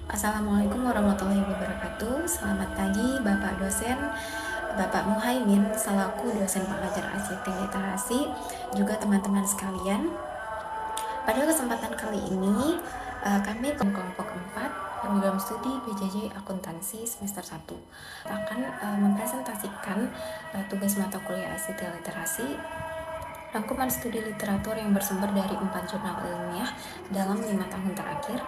Assalamualaikum warahmatullahi wabarakatuh. Selamat pagi Bapak dosen, Bapak Muhaimin selaku dosen pengajar arsitek literasi, juga teman-teman sekalian. Pada kesempatan kali ini, kami kelompok 4 program studi PJJ Akuntansi semester 1 akan mempresentasikan tugas mata kuliah ICT Literasi, rangkuman studi literatur yang bersumber dari 4 jurnal ilmiah dalam 5 tahun terakhir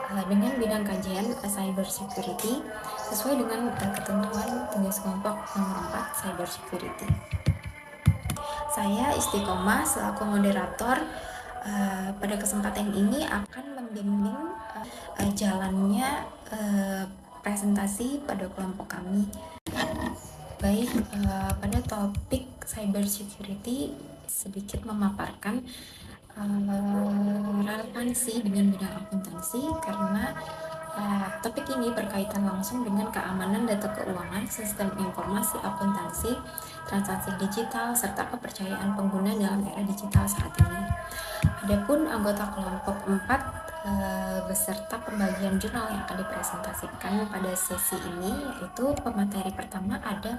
dengan bidang kajian cyber security sesuai dengan ketentuan tugas kelompok nomor 4 cyber security. Saya Istiqomah selaku moderator pada kesempatan ini akan membimbing jalannya presentasi pada kelompok kami. Baik, pada topik cyber security sedikit memaparkan relevansi dengan bidang akuntansi karena topik ini berkaitan langsung dengan keamanan data keuangan, sistem informasi akuntansi, transaksi digital, serta kepercayaan pengguna dalam era digital saat ini. Adapun anggota kelompok 4 beserta pembagian jurnal yang akan dipresentasikan pada sesi ini, yaitu pemateri pertama ada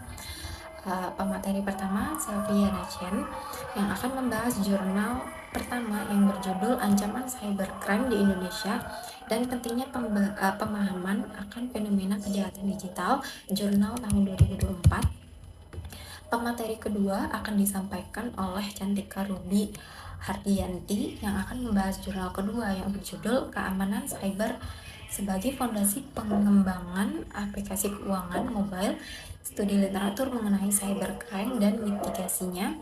pemateri pertama Selviana Chen yang akan membahas jurnal pertama yang berjudul Ancaman Cybercrime di Indonesia dan pentingnya pemahaman akan fenomena kejahatan digital, jurnal tahun 2024. Pemateri kedua akan disampaikan oleh Cantika Ruby Hardianti yang akan membahas jurnal kedua yang berjudul Keamanan Cyber sebagai Fondasi Pengembangan Aplikasi Keuangan Mobile, Studi Literatur mengenai Cybercrime dan Mitigasinya,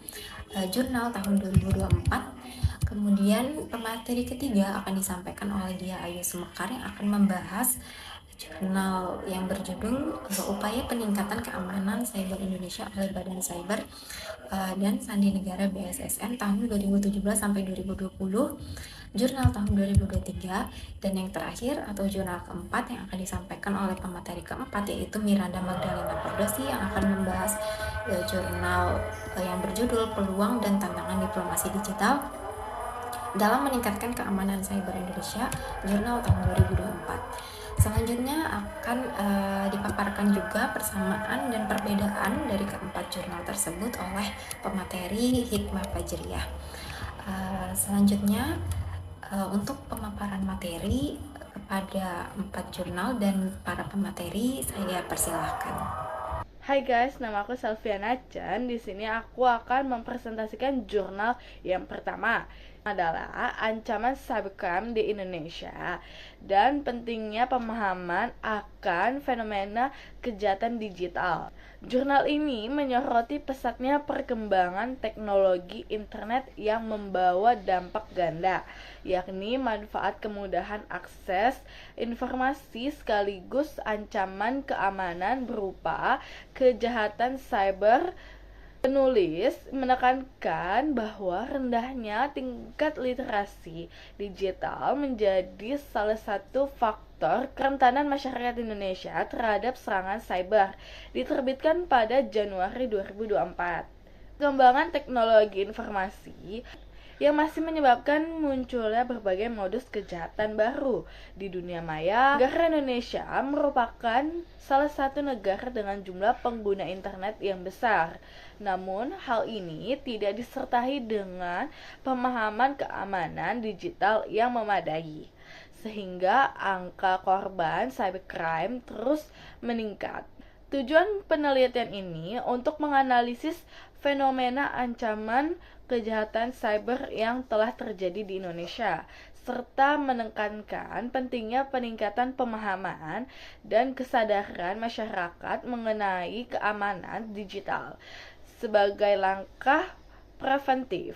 jurnal tahun 2024. Kemudian pemateri ketiga akan disampaikan oleh Dia Ayu Sumekar yang akan membahas jurnal yang berjudul Upaya Peningkatan Keamanan Cyber Indonesia oleh Badan Cyber dan Sandi Negara BSSN tahun 2017 sampai 2020, jurnal tahun 2023, dan yang terakhir atau jurnal keempat yang akan disampaikan oleh pemateri keempat yaitu Miranda Magdalena Perdosi yang akan membahas jurnal yang berjudul Peluang dan Tantangan Diplomasi Digital dalam meningkatkan keamanan cyber Indonesia, jurnal tahun 2024. Selanjutnya akan dipaparkan juga persamaan dan perbedaan dari keempat jurnal tersebut oleh pemateri Hikmah Fajriyah. Selanjutnya untuk pemaparan materi kepada 4 jurnal dan para pemateri saya persilahkan. Hai guys, nama aku Selviana Chan. Di sini aku akan mempresentasikan jurnal yang pertama adalah Ancaman Cybercrime di Indonesia dan pentingnya pemahaman akan fenomena kejahatan digital. Jurnal ini menyoroti pesatnya perkembangan teknologi internet yang membawa dampak ganda, yakni manfaat kemudahan akses informasi sekaligus ancaman keamanan berupa kejahatan cyber. Penulis menekankan bahwa rendahnya tingkat literasi digital menjadi salah satu faktor kerentanan masyarakat Indonesia terhadap serangan cyber. Diterbitkan pada Januari 2024. Perkembangan teknologi informasi yang masih menyebabkan munculnya berbagai modus kejahatan baru di dunia maya. Negara Indonesia merupakan salah satu negara dengan jumlah pengguna internet yang besar. Namun, hal ini tidak disertai dengan pemahaman keamanan digital yang memadai, sehingga angka korban cybercrime terus meningkat. Tujuan penelitian ini untuk menganalisis fenomena ancaman kejahatan cyber yang telah terjadi di Indonesia, serta menekankan pentingnya peningkatan pemahaman dan kesadaran masyarakat mengenai keamanan digital sebagai langkah preventif.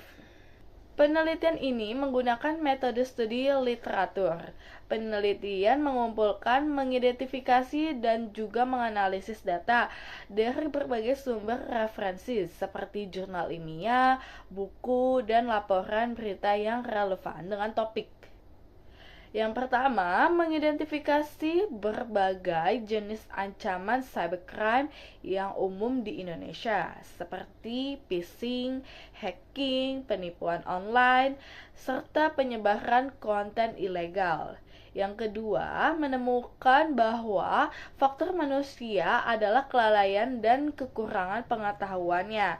Penelitian ini menggunakan metode studi literatur. Penelitian mengumpulkan, mengidentifikasi, dan juga menganalisis data dari berbagai sumber referensi seperti jurnal ilmiah, buku, dan laporan berita yang relevan dengan topik. Yang pertama, mengidentifikasi berbagai jenis ancaman cybercrime yang umum di Indonesia, seperti phishing, hacking, penipuan online, serta penyebaran konten ilegal. Yang kedua, menemukan bahwa faktor manusia adalah kelalaian dan kekurangan pengetahuannya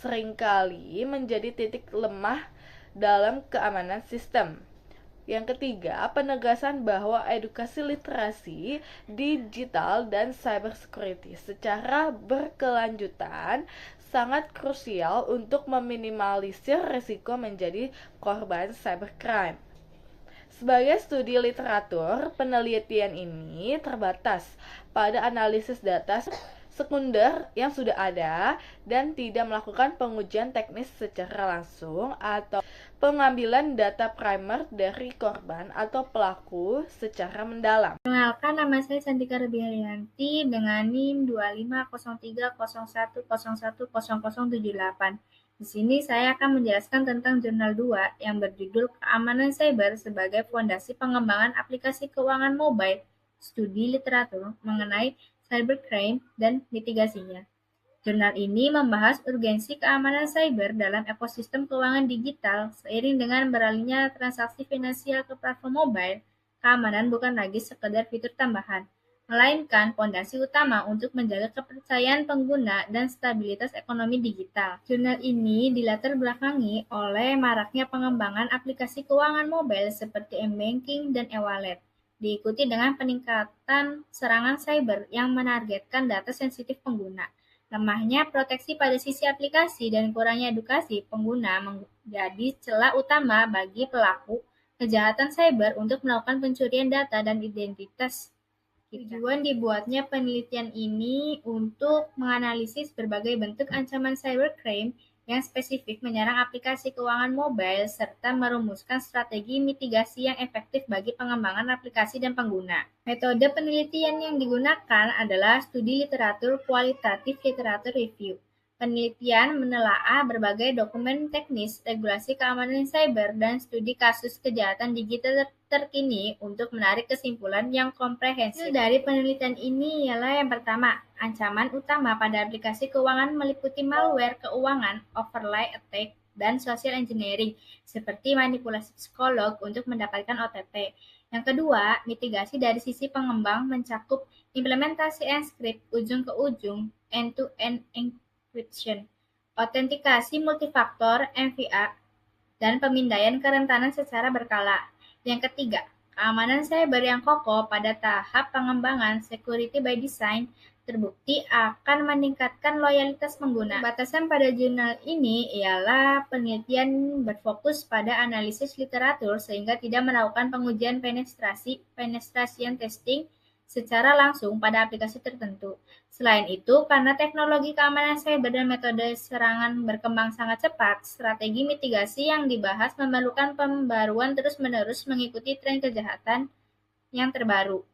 seringkali menjadi titik lemah dalam keamanan sistem. Yang ketiga, penegasan bahwa edukasi literasi digital dan cybersecurity secara berkelanjutan sangat krusial untuk meminimalisir risiko menjadi korban cybercrime. Sebagai studi literatur, penelitian ini terbatas pada analisis data sekunder yang sudah ada dan tidak melakukan pengujian teknis secara langsung atau pengambilan data primer dari korban atau pelaku secara mendalam. Perkenalkan, nama saya Santika Rubiharyanti dengan NIM 250301010078. Di sini saya akan menjelaskan tentang jurnal 2 yang berjudul Keamanan Cyber sebagai Fondasi Pengembangan Aplikasi Keuangan Mobile, Studi Literatur mengenai cybercrime dan mitigasinya. Jurnal ini membahas urgensi keamanan cyber dalam ekosistem keuangan digital seiring dengan beralihnya transaksi finansial ke platform mobile. Keamanan bukan lagi sekedar fitur tambahan, melainkan fondasi utama untuk menjaga kepercayaan pengguna dan stabilitas ekonomi digital. Jurnal ini dilatar belakangi oleh maraknya pengembangan aplikasi keuangan mobile seperti m-banking dan e-wallet, diikuti dengan peningkatan serangan cyber yang menargetkan data sensitif pengguna. Lemahnya proteksi pada sisi aplikasi dan kurangnya edukasi pengguna menjadi celah utama bagi pelaku kejahatan cyber untuk melakukan pencurian data dan identitas. Tujuan dibuatnya penelitian ini untuk menganalisis berbagai bentuk ancaman cybercrime yang spesifik menyerang aplikasi keuangan mobile serta merumuskan strategi mitigasi yang efektif bagi pengembangan aplikasi dan pengguna. Metode penelitian yang digunakan adalah studi literatur kualitatif literatur review. Penelitian menelaah berbagai dokumen teknis, regulasi keamanan cyber, dan studi kasus kejahatan digital terkini untuk menarik kesimpulan yang komprehensif. Dari penelitian ini ialah yang pertama, ancaman utama pada aplikasi keuangan meliputi malware keuangan, overlay attack, dan social engineering, seperti manipulasi psikolog untuk mendapatkan OTP. Yang kedua, mitigasi dari sisi pengembang mencakup implementasi enkripsi ujung ke ujung, end-to-end encryption, autentikasi multifaktor (MFA), dan pemindaian kerentanan secara berkala. Yang ketiga, keamanan cyber yang kokoh pada tahap pengembangan security by design terbukti akan meningkatkan loyalitas pengguna. Batasan pada jurnal ini ialah penelitian berfokus pada analisis literatur sehingga tidak melakukan pengujian penetration testing secara langsung pada aplikasi tertentu. Selain itu, karena teknologi keamanan cyber dan metode serangan berkembang sangat cepat, strategi mitigasi yang dibahas memerlukan pembaruan terus-menerus mengikuti tren kejahatan yang terbaru.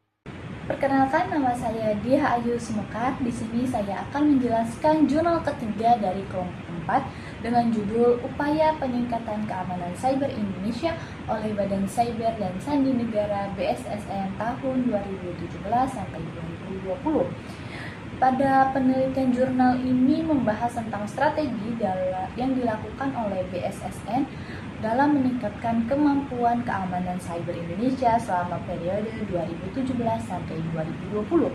Perkenalkan, nama saya Diah Ayu Sumekar. Di sini saya akan menjelaskan jurnal ketiga dari kelompok 4 dengan judul Upaya Peningkatan Keamanan Cyber Indonesia oleh Badan Cyber dan Sandi Negara BSSN tahun 2017 sampai 2020. Pada penelitian jurnal ini membahas tentang strategi yang dilakukan oleh BSSN dalam meningkatkan kemampuan keamanan cyber Indonesia selama periode 2017 sampai 2020.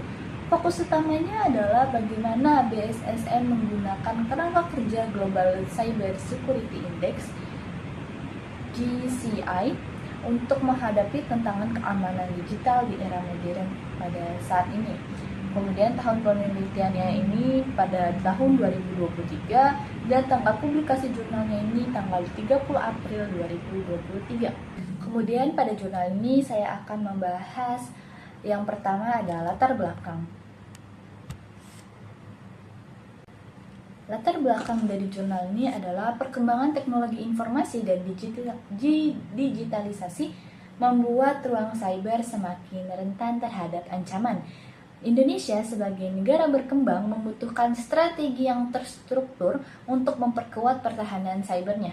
Fokus utamanya adalah bagaimana BSSN menggunakan kerangka kerja Global Cyber Security Index (GCI) untuk menghadapi tantangan keamanan digital di era modern pada saat ini. Kemudian tahun penelitiannya ini pada tahun 2023 dan tanggal publikasi jurnalnya ini tanggal 30 April 2023. Kemudian pada jurnal ini saya akan membahas yang pertama adalah latar belakang. Latar belakang dari jurnal ini adalah perkembangan teknologi informasi dan digitalisasi membuat ruang cyber semakin rentan terhadap ancaman. Indonesia sebagai negara berkembang membutuhkan strategi yang terstruktur untuk memperkuat pertahanan cybernya.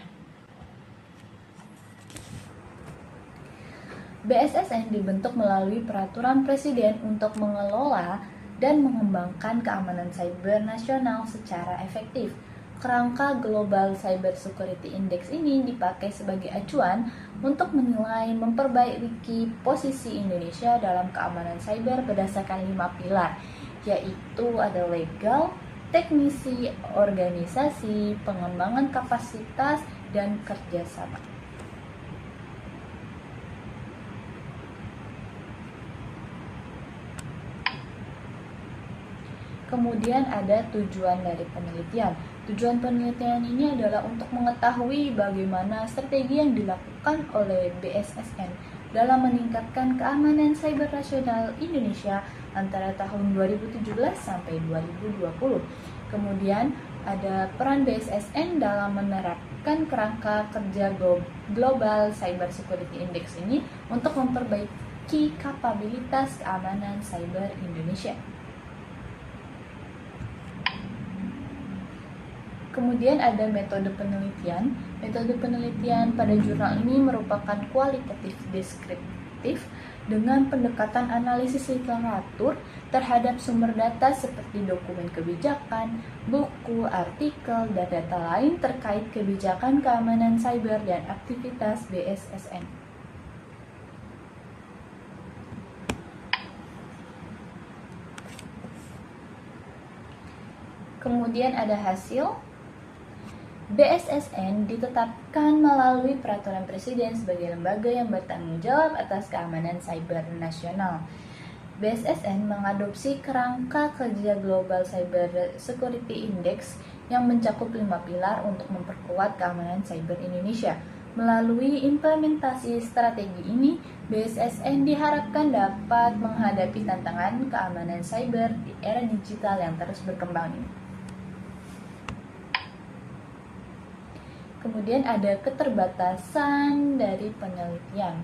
BSSN dibentuk melalui peraturan presiden untuk mengelola dan mengembangkan keamanan cyber nasional secara efektif. Kerangka Global Cyber Security Index ini dipakai sebagai acuan untuk menilai memperbaiki posisi Indonesia dalam keamanan cyber berdasarkan 5 pilar, yaitu ada legal, teknisi, organisasi, pengembangan kapasitas, dan kerjasama. Kemudian ada tujuan dari penelitian. Tujuan penelitian ini adalah untuk mengetahui bagaimana strategi yang dilakukan oleh BSSN dalam meningkatkan keamanan cyber nasional Indonesia antara tahun 2017 sampai 2020. Kemudian ada peran BSSN dalam menerapkan kerangka kerja Global Cyber Security Index ini untuk memperbaiki kapabilitas keamanan cyber Indonesia. Kemudian ada metode penelitian. Metode penelitian pada jurnal ini merupakan kualitatif deskriptif dengan pendekatan analisis literatur terhadap sumber data seperti dokumen kebijakan, buku, artikel, dan data lain terkait kebijakan keamanan cyber dan aktivitas BSSN. Kemudian ada hasil. BSSN ditetapkan melalui peraturan presiden sebagai lembaga yang bertanggung jawab atas keamanan cyber nasional. BSSN mengadopsi kerangka kerja Global Cyber Security Index yang mencakup 5 pilar untuk memperkuat keamanan cyber Indonesia. Melalui implementasi strategi ini, BSSN diharapkan dapat menghadapi tantangan keamanan cyber di era digital yang terus berkembang ini. Kemudian ada keterbatasan dari penelitian.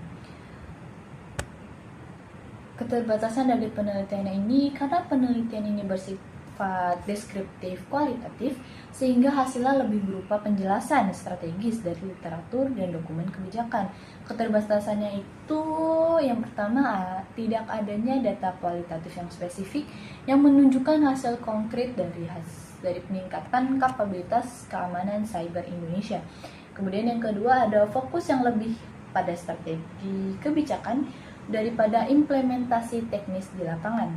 Keterbatasan dari penelitian ini karena penelitian ini bersifat deskriptif kualitatif sehingga hasilnya lebih berupa penjelasan strategis dari literatur dan dokumen kebijakan. Keterbatasannya itu yang pertama, tidak adanya data kualitatif yang spesifik yang menunjukkan hasil konkret dari peningkatan kapabilitas keamanan cyber Indonesia. Kemudian yang kedua ada fokus yang lebih pada strategi kebijakan daripada implementasi teknis di lapangan.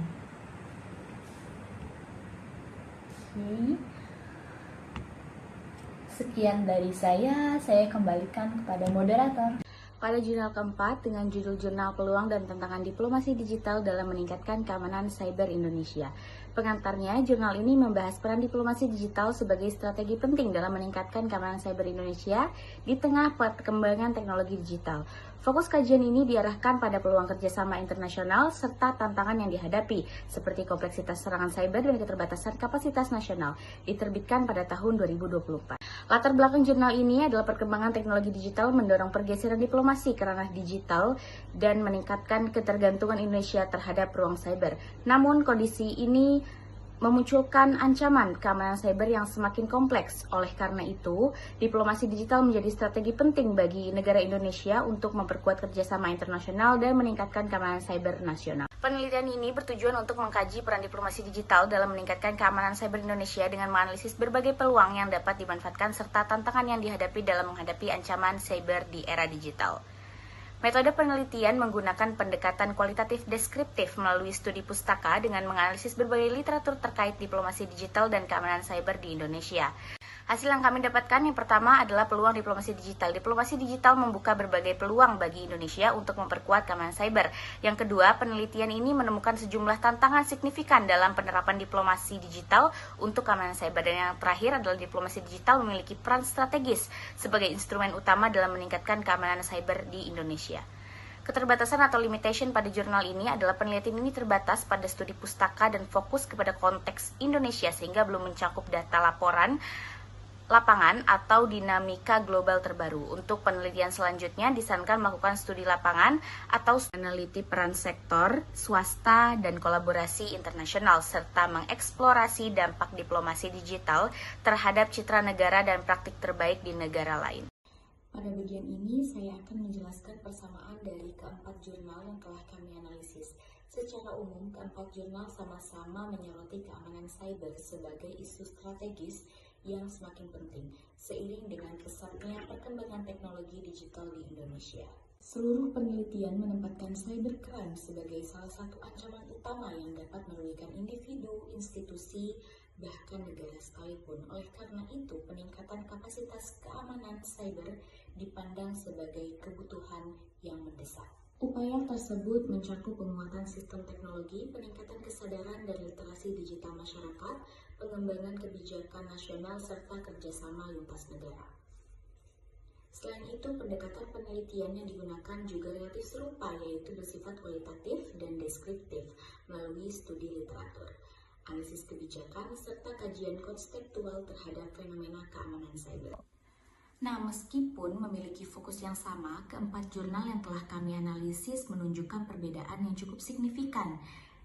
Sekian dari saya kembalikan kepada moderator. Pada jurnal keempat dengan judul Jurnal Peluang dan Tantangan Diplomasi Digital dalam Meningkatkan Keamanan Cyber Indonesia. Pengantarnya, jurnal ini membahas peran diplomasi digital sebagai strategi penting dalam meningkatkan keamanan cyber Indonesia di tengah perkembangan teknologi digital. Fokus kajian ini diarahkan pada peluang kerjasama internasional serta tantangan yang dihadapi, seperti kompleksitas serangan cyber dan keterbatasan kapasitas nasional, diterbitkan pada tahun 2024. Latar belakang jurnal ini adalah perkembangan teknologi digital mendorong pergeseran diplomasi ke ranah digital dan meningkatkan ketergantungan Indonesia terhadap ruang cyber. Namun, kondisi ini memunculkan ancaman keamanan cyber yang semakin kompleks. Oleh karena itu, diplomasi digital menjadi strategi penting bagi negara Indonesia untuk memperkuat kerjasama internasional dan meningkatkan keamanan cyber nasional. Penelitian ini bertujuan untuk mengkaji peran diplomasi digital dalam meningkatkan keamanan cyber Indonesia dengan menganalisis berbagai peluang yang dapat dimanfaatkan serta tantangan yang dihadapi dalam menghadapi ancaman cyber di era digital. Metode penelitian menggunakan pendekatan kualitatif deskriptif melalui studi pustaka dengan menganalisis berbagai literatur terkait diplomasi digital dan keamanan cyber di Indonesia. Hasil yang kami dapatkan yang pertama adalah peluang diplomasi digital. Diplomasi digital membuka berbagai peluang bagi Indonesia untuk memperkuat keamanan cyber. Yang kedua, penelitian ini menemukan sejumlah tantangan signifikan dalam penerapan diplomasi digital untuk keamanan cyber. Dan yang terakhir adalah diplomasi digital memiliki peran strategis sebagai instrumen utama dalam meningkatkan keamanan cyber di Indonesia. Keterbatasan atau limitation pada jurnal ini adalah penelitian ini terbatas pada studi pustaka dan fokus kepada konteks Indonesia sehingga belum mencakup data laporan lapangan atau dinamika global terbaru. Untuk penelitian selanjutnya disarankan melakukan studi lapangan atau meneliti peran sektor, swasta, dan kolaborasi internasional serta mengeksplorasi dampak diplomasi digital terhadap citra negara dan praktik terbaik di negara lain. Pada bagian ini, saya akan menjelaskan persamaan dari keempat jurnal yang telah kami analisis. Secara umum, keempat jurnal sama-sama menyoroti keamanan cyber sebagai isu strategis yang semakin penting seiring dengan pesatnya perkembangan teknologi digital di Indonesia. Seluruh penelitian menempatkan cybercrime sebagai salah satu ancaman utama yang dapat merugikan individu, institusi, bahkan negara sekalipun. Oleh karena itu, peningkatan kapasitas keamanan cyber dipandang sebagai kebutuhan yang mendesak. Upaya tersebut mencakup penguatan sistem teknologi, peningkatan kesadaran dan literasi digital masyarakat, pengembangan kebijakan nasional, serta kerjasama lintas negara. Selain itu, pendekatan penelitian yang digunakan juga relatif serupa, yaitu bersifat kualitatif dan deskriptif melalui studi literatur, analisis kebijakan, serta kajian konseptual terhadap fenomena keamanan cyber. Nah, meskipun memiliki fokus yang sama, keempat jurnal yang telah kami analisis menunjukkan perbedaan yang cukup signifikan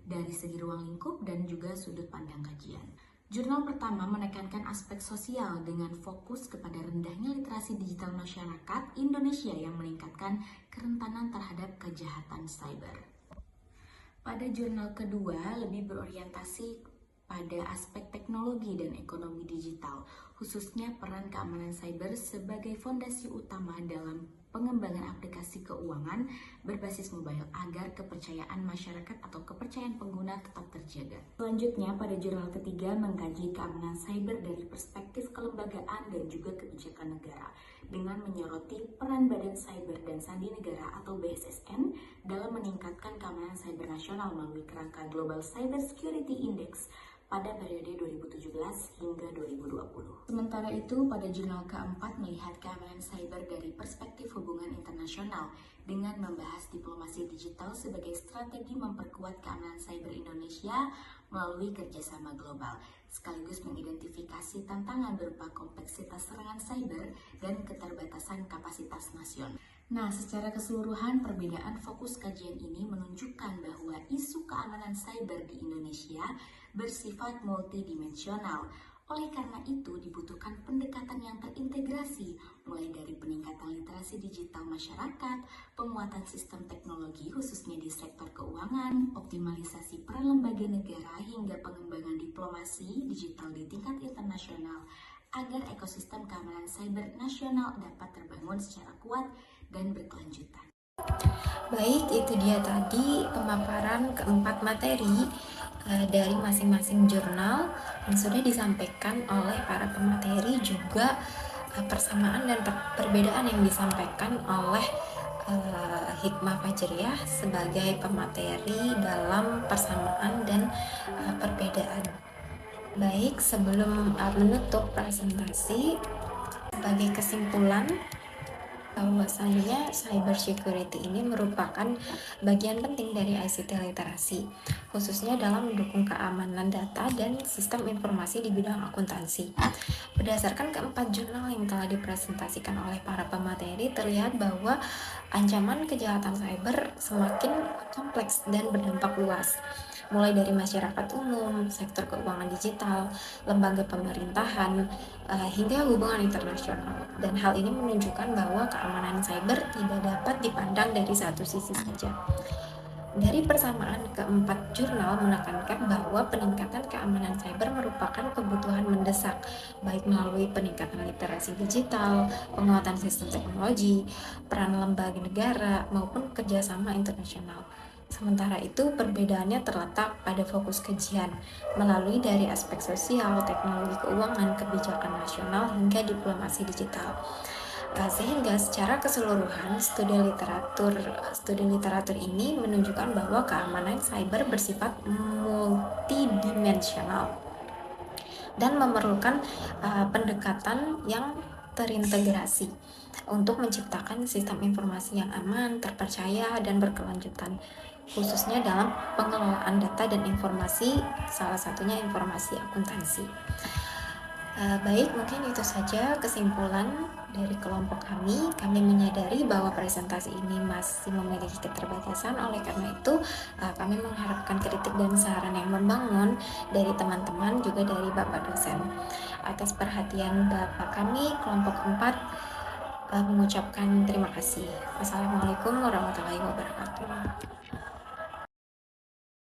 dari segi ruang lingkup dan juga sudut pandang kajian. Jurnal pertama menekankan aspek sosial dengan fokus kepada rendahnya literasi digital masyarakat Indonesia yang meningkatkan kerentanan terhadap kejahatan cyber. Pada jurnal kedua lebih berorientasi pada aspek teknologi dan ekonomi digital, khususnya peran keamanan cyber sebagai fondasi utama dalam pengembangan aplikasi keuangan berbasis mobile agar kepercayaan masyarakat atau kepercayaan pengguna tetap terjaga. Selanjutnya, pada jurnal ketiga mengkaji keamanan cyber dari perspektif kelembagaan dan juga kebijakan negara dengan menyoroti peran Badan Cyber dan Sandi Negara atau BSSN dalam meningkatkan keamanan cyber nasional melalui kerangka Global Cyber Security Index pada periode 2017 hingga 2020. Sementara itu, pada jurnal keempat melihat keamanan cyber dari perspektif hubungan internasional dengan membahas diplomasi digital sebagai strategi memperkuat keamanan cyber Indonesia melalui kerjasama global, sekaligus mengidentifikasi tantangan berupa kompleksitas serangan cyber dan keterbatasan kapasitas nasional. Nah, secara keseluruhan perbedaan fokus kajian ini menunjukkan bahwa isu keamanan cyber di Indonesia bersifat multidimensional. Oleh karena itu, dibutuhkan pendekatan yang terintegrasi, mulai dari peningkatan literasi digital masyarakat, penguatan sistem teknologi khususnya di sektor keuangan, optimalisasi peran lembaga negara, hingga pengembangan diplomasi digital di tingkat internasional agar ekosistem keamanan cyber nasional dapat terbangun secara kuat dan berkelanjutan. Baik, itu dia tadi pemaparan keempat materi dari masing-masing jurnal yang sudah disampaikan oleh para pemateri, juga persamaan dan perbedaan yang disampaikan oleh Hikmah Fajriyah sebagai pemateri dalam persamaan dan perbedaan. Baik, sebelum menutup presentasi, sebagai kesimpulan bahwasannya cyber security ini merupakan bagian penting dari ICT literasi, khususnya dalam mendukung keamanan data dan sistem informasi di bidang akuntansi. Berdasarkan keempat jurnal yang telah dipresentasikan oleh para pemateri, terlihat bahwa ancaman kejahatan cyber semakin kompleks dan berdampak luas, mulai dari masyarakat umum, sektor keuangan digital, lembaga pemerintahan, hingga hubungan internasional. Dan hal ini menunjukkan bahwa keamanan cyber tidak dapat dipandang dari satu sisi saja. Dari persamaan keempat jurnal menekankan bahwa peningkatan keamanan cyber merupakan kebutuhan mendesak, baik melalui peningkatan literasi digital, penguatan sistem teknologi, peran lembaga negara, maupun kerjasama internasional. Sementara itu, perbedaannya terletak pada fokus kajian, melalui dari aspek sosial, teknologi keuangan, kebijakan nasional, hingga diplomasi digital. Sehingga secara keseluruhan studi literatur ini menunjukkan bahwa keamanan cyber bersifat multidimensional dan memerlukan pendekatan yang terintegrasi untuk menciptakan sistem informasi yang aman, terpercaya, dan berkelanjutan, khususnya dalam pengelolaan data dan informasi, salah satunya informasi akuntansi. Baik, mungkin itu saja kesimpulan dari kelompok kami. Kami menyadari bahwa presentasi ini masih memiliki keterbatasan, oleh karena itu kami mengharapkan kritik dan saran yang membangun dari teman-teman, juga dari Bapak dosen. Atas perhatian Bapak kami, kelompok 4 mengucapkan terima kasih. Wassalamualaikum warahmatullahi wabarakatuh.